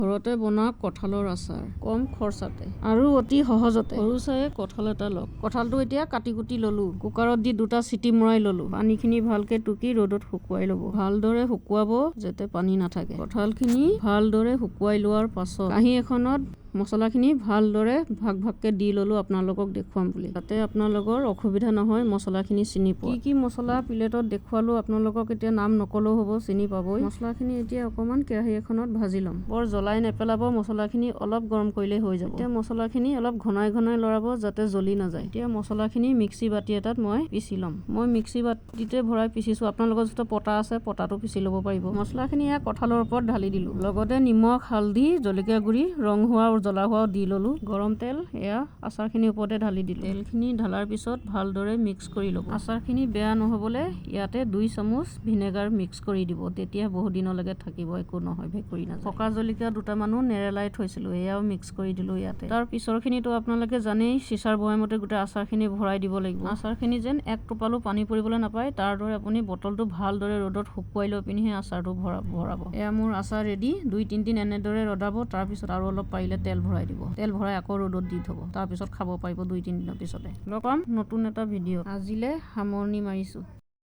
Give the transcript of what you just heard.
ঘৰতে বনোৱা কঁঠালৰ আচাৰ কম খৰচাতে আৰু অতি সহজতে। সৰু চাই কঁঠাল এটা লওক। কঁঠালটো এতিয়া কাটি কুটি ললো। কুকাৰত দি 2টা চিটি মৰাই ললো। পানীখিনি ভালকে টুকি ৰ'দত শুকুৱাই ল'ব। ভালদৰে শুকুৱাব যাতে পানী নাথাকে। কঁঠালখিনি ভালদৰে শুকুৱাই লোৱাৰ পাছত কাঁহী এখনত মছলাখিনি ভালদৰে ভাগ ভাগকে দি ললো আপোনালোকক দেখুৱাম বুলি, যাতে আপোনালোকৰ অসুবিধা নহয় মছলাখিনি চিনি পোৱা। কি মছলা প্লেটত দেখুৱালো আপোনালোকক এতিয়া নাম নকলেও হ'ব, চিনি পাবই। মছলাখিনি এতিয়া অকণমান কেৰাহী এখনত ভাজি ল'ম। বৰ জ্বলাই নেপেলাব, মছলাখিনি অলপ গৰম কৰিলেই হৈ যাব। এতিয়া মছলাখিনি অলপ ঘনাই ঘনাই লৰাব যাতে জ্বলি নাযায়। এতিয়া মছলাখিনি মিক্সি বাতি এটাত মই পিচি ল'ম। মই মিক্সি বাতিতে ভৰাই পিচিছো, আপোনালোকৰ যিটো পটা আছে পটাটো পিচি ল'ব পাৰিব। মছলাখিনি এয়া কঁঠালৰ ওপৰত ঢালি দিলো, লগতে নিমখ, হালধি, জলকীয়া গুড়ি, ৰং হোৱা আৰু জ্বলা হোৱাও দি ললো। গৰম তেল এয়া আচাৰখিনিৰ ওপৰতে ঢালি দিলো। তেলখিনি ঢালাৰ পিছত ভালদৰে মিক্স কৰি ল'ব। আচাৰখিনি বেয়া নহ'বলৈ ইয়াতে 2 চামুচ ভিনেগাৰ মিক্স কৰি দিব, তেতিয়া বহুত দিনলৈকে থাকিব, একো নহয়, ভেঁকুৰি নাযায়। পকা জলকীয়া 2টামানো নেৰেলাই থৈছিলো, এয়াও মিক্স কৰি দিলো ইয়াতে। তাৰ পিছৰখিনিতো আপোনালোকে জানেই, চিচাৰ বৈয়ামতে গোটেই আচাৰখিনি ভৰাই দিব লাগিব। আচাৰখিনি যেন এক টোপালো পানী পৰিবলৈ নাপায়, তাৰ দৰে আপুনি বটলটো ভালদৰে ৰ'দত শুকুৱাই লৈ পিনিহে আচাৰটো ভৰাব। এয়া মোৰ আচাৰ ৰেডি। 2-3 দিন এনেদৰে ৰদাব, তাৰপিছত আৰু অলপ পাৰিলে তেল ভৰাই দিব। তেল ভৰাই আকৌ ৰ'দত দি থ'ব, তাৰপিছত খাব পাৰিব 2-3 দিনৰ পিছতে। লগ পাম নতুন এটা ভিডিঅ'। আজিলে সামৰণি মাৰিছো।